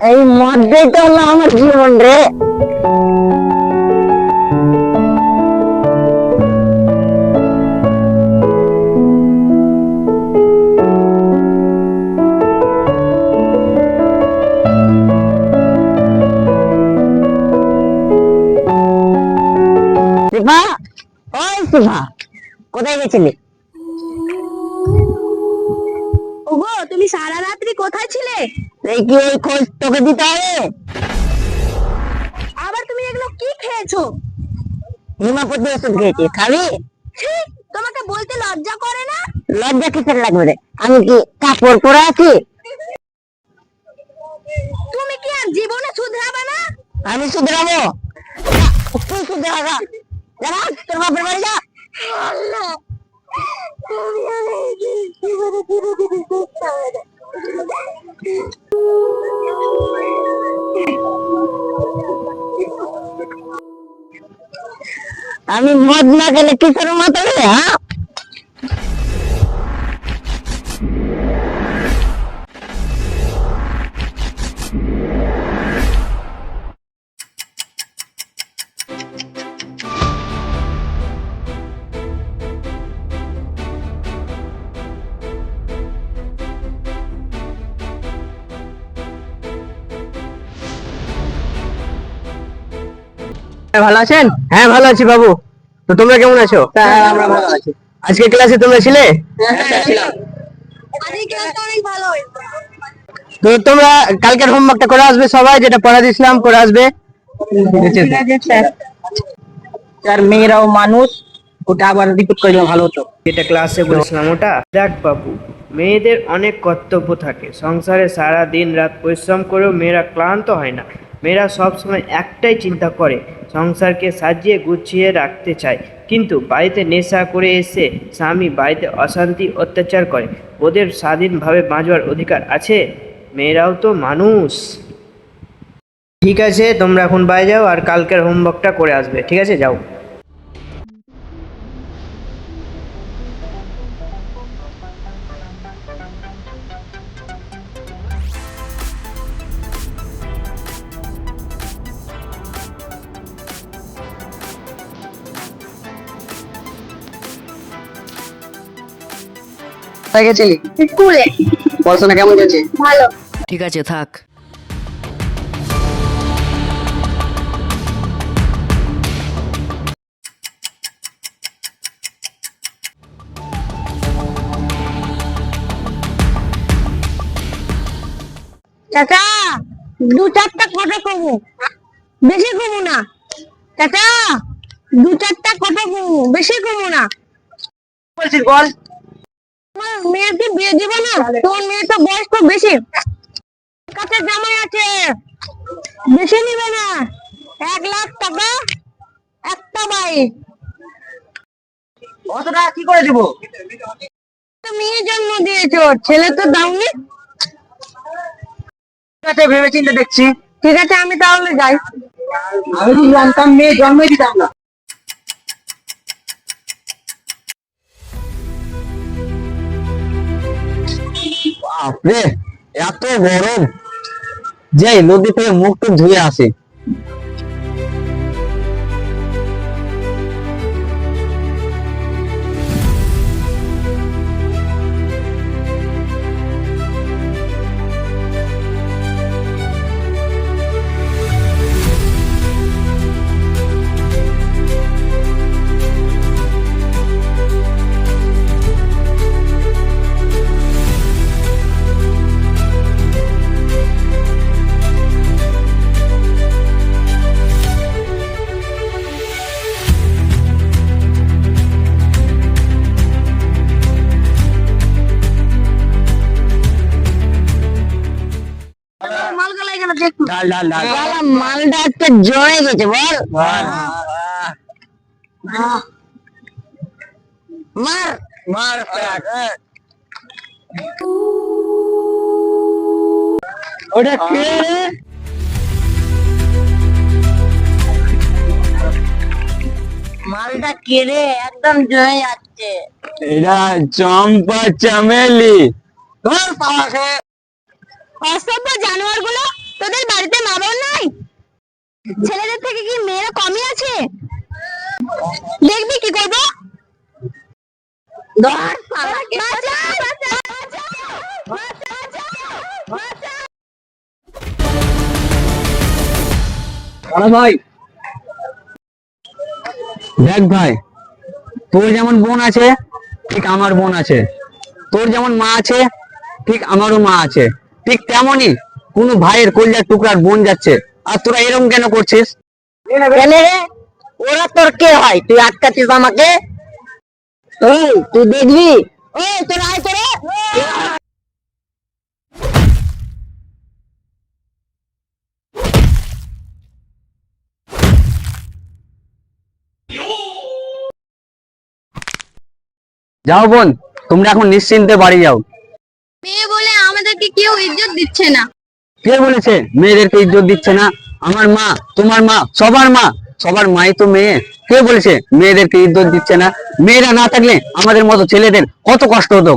এই মদটাই হলো আমার জীবন রে। শিফা, ওই শিফা, কোথায় গেছিলি? ওগো, তুমি সারা রাত্রি কোথায় ছিলে? এই কি এই খোঁজ তোকে দিতে হবে? আবার তুমি এগুলো কি খেয়েছো? হিমাপতি ওষুধ খেয়েছি, খাবি? ছি, তোমাকে বলতে লজ্জা করে না? লজ্জা কিসের লাগবে রে? আমি কি কাপড় পরে আছি? তুমি কি আর জীবনে শুধরাবে না? আমি শুধরাবো? তুই শুধরাবো? যা, তোর বাপের বাড়ি যা। আল্লাহ, তুমি আমার জীবনে ধীরে ধীরে সুস্থ হয়ে যাও। আমি মদ না খেলে কিসের মতো রে? হ্যাঁ, ভালো আছেন? হ্যাঁ ভালো আছি বাবু। তো তোমরা কেমন আছো? হ্যাঁ, আমরা ভালো আছি। আজকে ক্লাসে তোমরা ছিলে? আজকে ক্লাসটা অনেক ভালো হয়েছে। তো তোমরা কালকের হোমওয়ার্কটা করে আসবে সবাই, যেটা পড়া দিয়েছিলাম করে আসবে। স্যার, মেয়েরাও মানুষ, ওটা আবার রিপিট করে দিলে ভালো হতো। যেটা ক্লাসে বলেছিলাম ওটা। দেখ বাবু, মেয়েদের অনেক কর্তব্য থাকে সংসারে। সারা দিন রাত পরিশ্রম করেও মেয়েরা ক্লান্ত হয় না। মেয়েরা সবসময় একটাই চিন্তা করে, সংসারকে সাজিয়ে গুছিয়ে রাখতে চায়। কিন্তু বাড়িতে নেশা করে এসে স্বামী বাড়িতে অশান্তি অত্যাচার করে। ওদের স্বাধীনভাবে বাঁচবার অধিকার আছে? মেয়েরাও তো মানুষ। ঠিক আছে, তোমরা এখন বাড়ি যাও আর কালকের হোমওয়ার্কটা করে আসবে। ঠিক আছে, যাও। কোথায় গেছিলি? স্কুলে। পড়াশোনা কেমন চলছে? ভালো। ঠিক আছে, থাক। চাচা, দু চারটা কথা কমু, বেশি কমু না। চাচা, দু চারটা কথা কমু, বেশি কমু না। বলছিস বল। তোমার মেয়েকে বিয়ে দিবে না? তোমার মেয়ে তো বয়স তো বেশি, কাছে জামাই আছে, বেশি নিবে না। 1,00,000 টাকা একটা বাইক। অত টাকা কি করে দিব? তো মেয়ে জন্ম দিয়েছো, ছেলে তো দাওনি। ঠিক আছে, ভেবে চিন্তে দেখছি। ঠিক আছে, আমি তাহলে যাই। আমি তো জানতাম মেয়ে জন্মই দিতাম না। বাপরে, এত গরম! যাই নদী থেকে মুখ টুক ধুয়ে আসি। মালগুলো এখানে দেখুন। ডাল ডাল ডাল। মালটা একটা জয়ে গেছে, বল। মার মার ওটা কে রে? মালটা কেড়ে একদম জয়ে যাচ্ছে। এটা চম্পা চামেলি। তোমার পাশে অসভ্য জানোয়ার গুলো, তোদের বাড়িতে মা বোন নাই? ছেলেদের থেকে কি মেয়েরা কমই আছে? দেখবি কি করবো? ভাই দেখ ভাই, তোর যেমন বোন আছে ঠিক আমার বোন আছে, তোর যেমন মা আছে ঠিক আমারও মা আছে, ঠিক তেমনই কোনো ভাইয়ের কলিজার টুকরার বোন যাচ্ছে, আর তোরা এরকম কেন করছিস? কেন রে? ওরা তোর কে হয়? তুই আটকাচ্ছিস আমাকে? এই তুই দেখবি। এই তোর আয় করে। যাও বোন, তোমরা এখন নিশ্চিন্তে বাড়ি যাও। মেয়ে বলে আমাদেরকে কেউ ইজ্জত দিচ্ছে না। কে বলেছে মেয়েদেরকে ইজ্জত দিচ্ছে না? আমার মা, তোমার মা, সবার মাই তো মেয়ে। কে বলেছে মেয়েদেরকে ইজ্জত দিচ্ছে না? মেয়েরা না থাকলে আমাদের মতো ছেলেদের কত কষ্ট হতো।